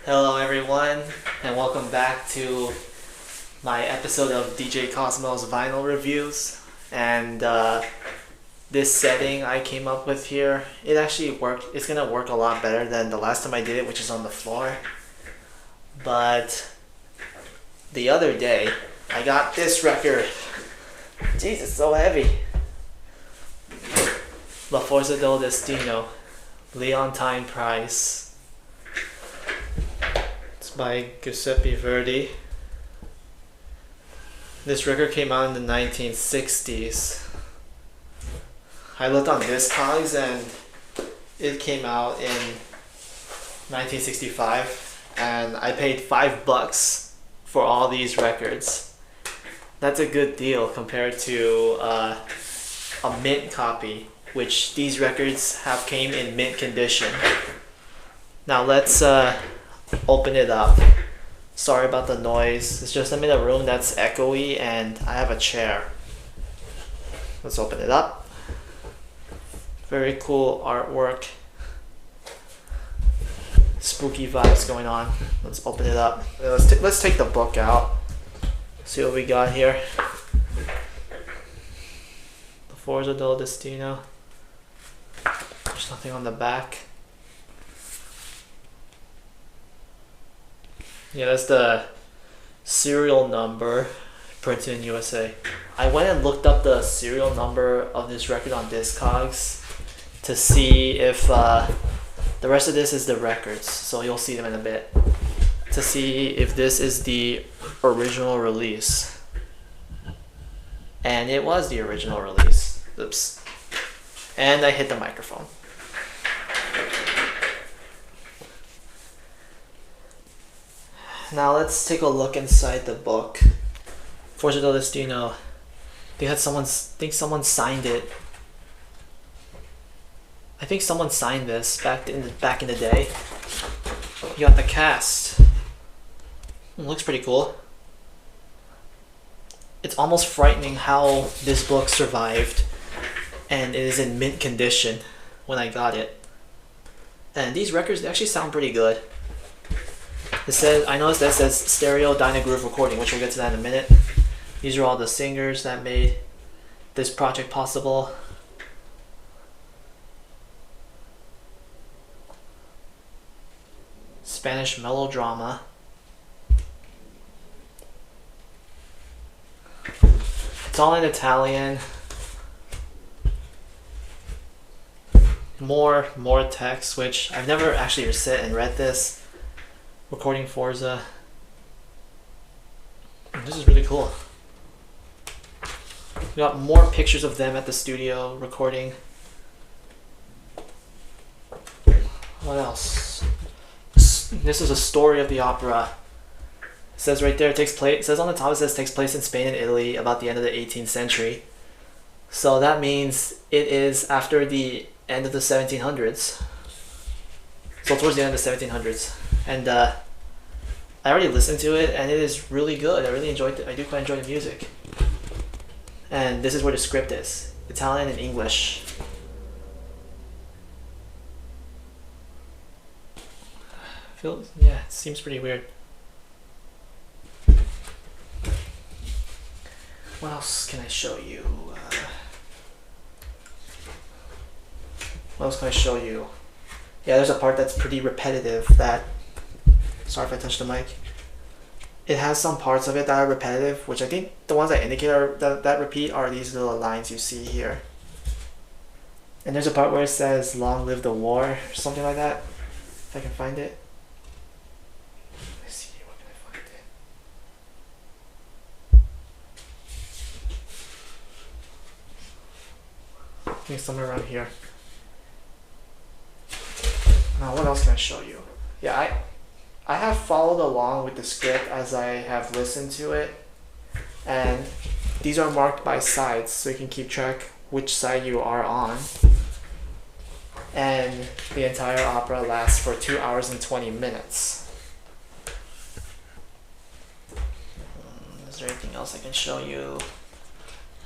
Hello everyone, and welcome back to my episode of DJ Cosmo's vinyl reviews. And this setting I came up with here, it actually worked. It's gonna work a lot better than the last time I did it, which is on the floor. But the other day, I got this record. Jeez, it's so heavy. La FORZA del Destino, Leontine Price. By Giuseppe Verdi. This record came out in the 1960s. I looked on Discogs and it came out in 1965, and I paid $5 for all these records. That's a good deal compared to a mint copy, which these records have came in mint condition. Now let's open it up. Sorry about the noise. It's just I'm in a room that's echoey and I have a chair. Let's open it up. Very cool artwork. Spooky vibes going on. Let's open it up. Let's take the book out. See what we got here. The FORZA del Destino. There's nothing on the back. Yeah, that's the serial number printed in USA. I went and looked up the serial number of this record on Discogs to see if the rest of this is the records, so you'll see them in a bit, to see if this is the original release. And it was the original release. Oops. And I hit the microphone. Now let's take a look inside the book. FORZA del Destino. I think someone signed it. I think someone signed this back in the day. You got the cast. It looks pretty cool. It's almost frightening how this book survived, and it is in mint condition when I got it. And these records, they actually sound pretty good. It says, I noticed that it says stereo dynagroove recording, which we'll get to that in a minute. These are all the singers that made this project possible. Spanish melodrama. It's all in Italian. More text, which I've never actually sat and read this. Recording FORZA. This is really cool. We got more pictures of them at the studio recording. What else? This is a story of the opera. It says right there, it says on the top, it says takes place in Spain and Italy about the end of the 18th century. So that means it is after the end of the 1700s. So towards the end of the 1700s. And I already listened to it, and it is really good. I really enjoyed it. I do quite enjoy the music. And this is where the script is. Italian and English. Yeah, it seems pretty weird. What else can I show you? What else can I show you? Yeah, there's a part that's pretty repetitive that... Sorry if I touched the mic. It has some parts of it that are repetitive, which I think the ones I indicate that repeat are these little lines you see here. And there's a part where it says, "Long live the war," or something like that. If I can find it. Let's see, where can I find it? I think somewhere around here. Now, what else can I show you? Yeah, I have followed along with the script as I have listened to it, and these are marked by sides so you can keep track which side you are on. And the entire opera lasts for 2 hours and 20 minutes. Is there anything else I can show you?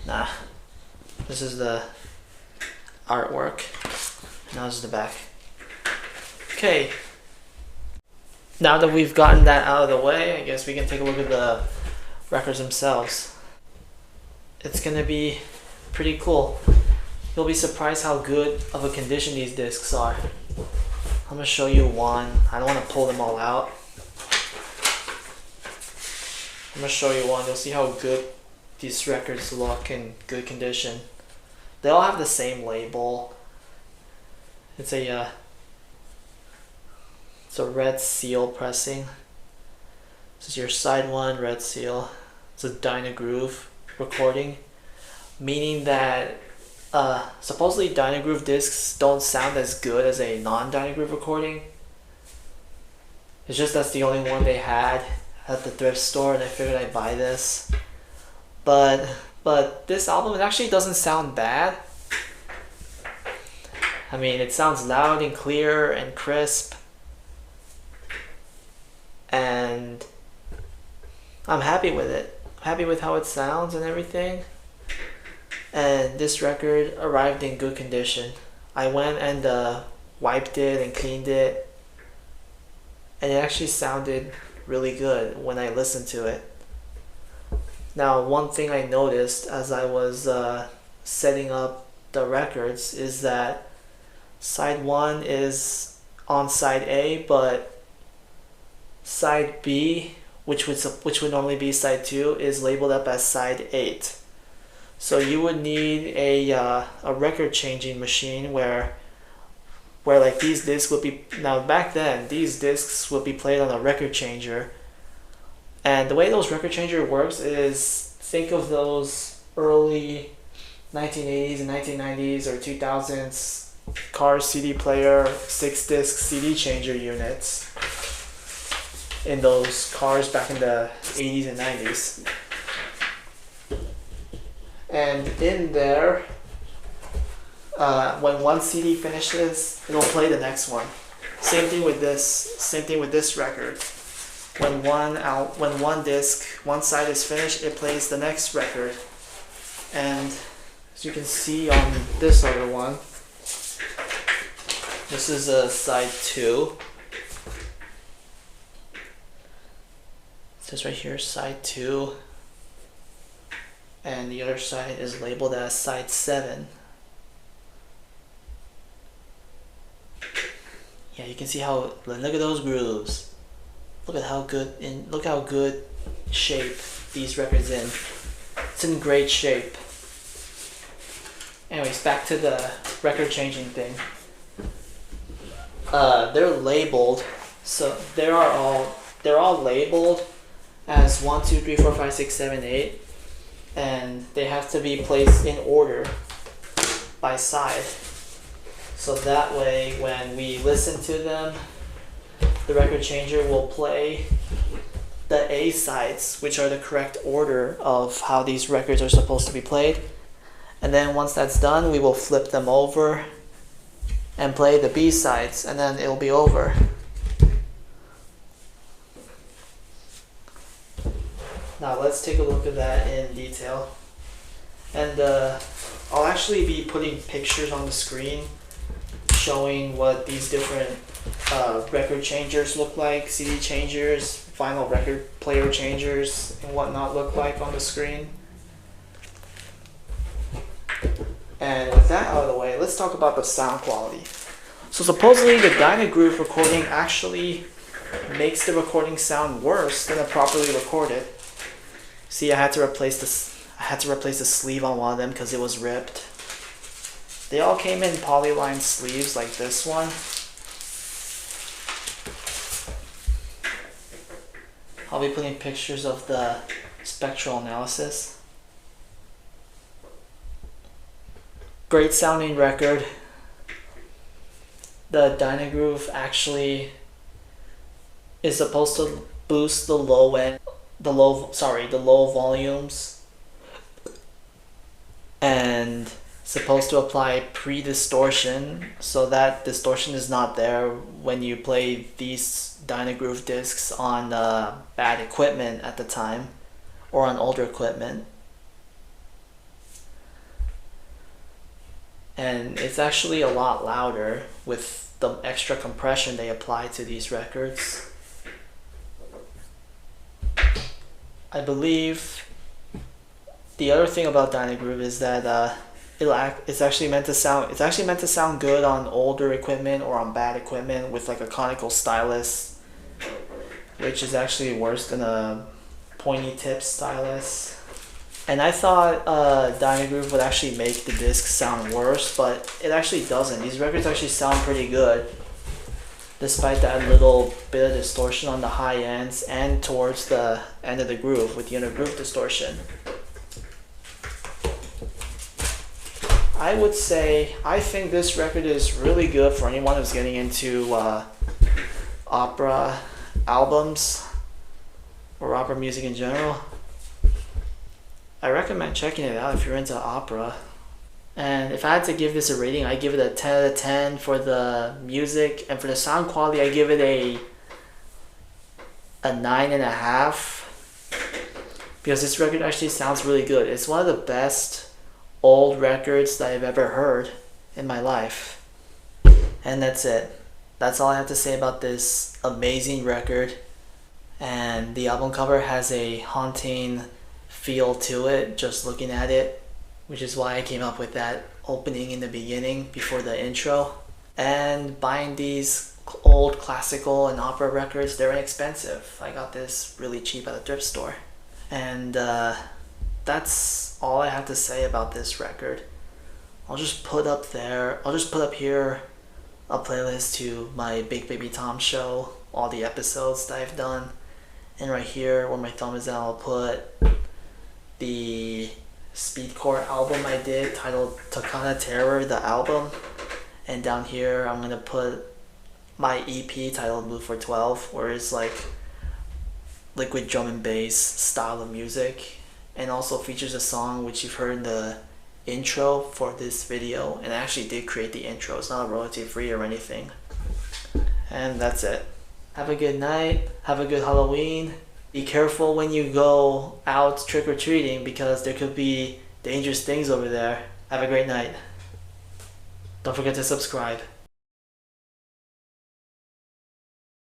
Nah. This is the artwork. Now this is the back. Okay. Now that we've gotten that out of the way, I guess we can take a look at the records themselves. It's gonna be pretty cool. You'll be surprised how good of a condition these discs are. I'm gonna show you one. I don't want to pull them all out. I'm gonna show you one. You'll see how good these records look in good condition. They all have the same label. It's a red seal pressing. This is your side one red seal. It's a dynagroove recording, meaning that supposedly dynagroove discs don't sound as good as a non-dynagroove recording. It's just that's the only one they had at the thrift store, and I figured I'd buy this. But this album, it actually doesn't sound bad. I mean, it sounds loud and clear and crisp, and I'm happy with it. Happy with how it sounds and everything. And this record arrived in good condition. I went and wiped it and cleaned it, and it actually sounded really good when I listened to it. Now, one thing I noticed as I was setting up the records is that side 1 is on side A, but side B, which would normally be side 2, is labeled up as side 8. So you would need a record changing machine where like these discs would be, now back then these discs would be played on a record changer, and the way those record changer works is, think of those early 1980s and 1990s or 2000s car CD player 6-disc CD changer units in those cars back in the 80s and 90s. And in there, when one CD finishes, it'll play the next one. Same thing with this record. When one disc, one side is finished, it plays the next record. And as you can see on this other one, this is a side 2. It says right here, side 2. And the other side is labeled as side 7. Yeah, you can see how, look at those grooves. Look how good shape these records in. It's in great shape. Anyways, back to the record changing thing. They're labeled, so they're all labeled as 1, 2, 3, 4, 5, 6, 7, 8. And they have to be placed in order by side. So that way, when we listen to them, the record changer will play the A sides, which are the correct order of how these records are supposed to be played. And then once that's done, we will flip them over and play the B sides, and then it'll be over. Now let's take a look at that in detail. And I'll actually be putting pictures on the screen showing what these different record changers look like, CD changers, vinyl record player changers, and whatnot look like on the screen. And with that out of the way, let's talk about the sound quality. So supposedly the dynagroove recording actually makes the recording sound worse than a properly recorded. See, I had to replace the sleeve on one of them because it was ripped. They all came in polyline sleeves like this one. I'll be putting pictures of the spectral analysis. Great sounding record. The dynagroove actually is supposed to boost the low end, the low volumes, and supposed to apply pre-distortion so that distortion is not there when you play these dynagroove discs on bad equipment at the time or on older equipment. And it's actually a lot louder with the extra compression they apply to these records. I believe the other thing about dynagroove is that it's actually meant to sound good on older equipment or on bad equipment with like a conical stylus, which is actually worse than a pointy tip stylus. And I thought dynagroove would actually make the disc sound worse, but it actually doesn't. These records actually sound pretty good, despite that little bit of distortion on the high ends and towards the end of the groove with unit groove distortion. I would say I think this record is really good for anyone who's getting into opera albums or opera music in general. I recommend checking it out if you're into opera. And if I had to give this a rating, I give it a 10 out of 10 for the music, and for the sound quality I give it a 9.5, because this record actually sounds really good. It's one of the best old records that I've ever heard in my life. And that's it. That's all I have to say about this amazing record. And the album cover has a haunting feel to it just looking at it, which is why I came up with that opening in the beginning before the intro. And buying these old classical and opera records, they're inexpensive. I got this really cheap at a thrift store. And that's all I have to say about this record. I'll just put up here a playlist to my Big Baby Tom show, all the episodes that I've done. And right here where my thumb is at, I'll put the speedcore album I did titled Toccata Terror, the album. And down here I'm gonna put my EP titled Move for 12, where it's like liquid drum and bass style of music, and also features a song which you've heard in the intro for this video. And I actually did create the intro, it's not royalty free or anything. And that's it. Have a good night, have a good Halloween. Be careful when you go out trick-or-treating, because there could be dangerous things over there. Have a great night. Don't forget to subscribe.